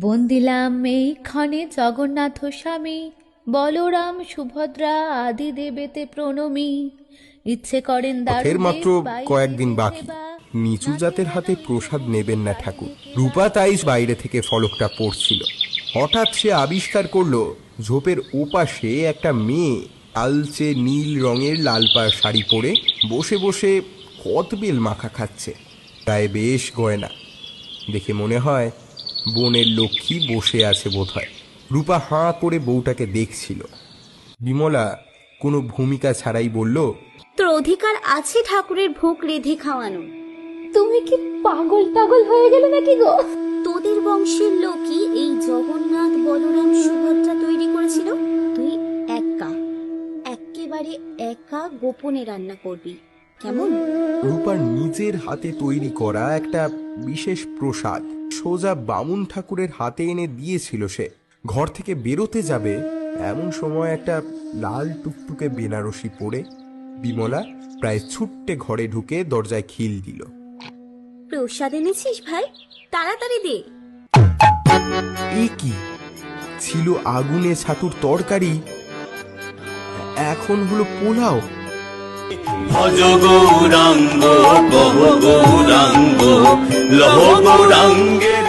বন্দিলাম এই ক্ষণে জগন্নাথ স্বামী, বলরাম সুভদ্রা আদি দেবেতে প্রণমী। ইচ্ছে করেন পথের মাত্র কয়েকদিন বাকি, নিচু জাতের হাতে প্রসাদ নেবেন না ঠাকুর। রূপা তাই বাইরে থেকে ফলকটা পড়ছিল। হঠাৎ সে আবিষ্কার করলো ঝোপের ওপাশে একটা মেয়ে আলচে নীল রঙের লাল পাড় শাড়ি পরে বসে বসে কদবেল মাখা খাচ্ছে। গায়ে বেশ গয়না, দেখে মনে হয় বনের লক্ষ্মী বসে আছে বোধহয়। রূপা হাঁ করে বউটাকে দেখছিল। বিমলা কোনো ভূমিকা ছাড়াই বলল, তোর অধিকার আছে ঠাকুরের ভোগ রেধে খাওয়ানো। তুমি কি পাগল টাগল হয়ে গেলে নাকি গো? তোদের বংশের লোকই এই জগন্নাথ বলরাম সুভদ্রা তৈরি করেছিল। তুই একেবারে একা গোপনে রান্না করবি, কেমন? রূপার নিজের হাতে তৈরি করা একটা বিশেষ প্রসাদ সোজা বামুন ঠাকুরের হাতে এনে দিয়েছিল সে। ঘর থেকে বেরোতে যাবে এমন সময় একটা লাল টুকটুকে বেনারসি পরে বিমলা প্রায় ছুট্টে ঘরে ঢুকে দরজায় খিল দিল। প্রসাদ এনেছিস ভাই? তাড়াতাড়ি দে। এ কি ছিল? আগুনে ছাতুর তরকারি, এখন হলো পোলাও। ভজ গৌরাঙ্গ, কহ গৌরাঙ্গ, লহ গৌরাঙ্গের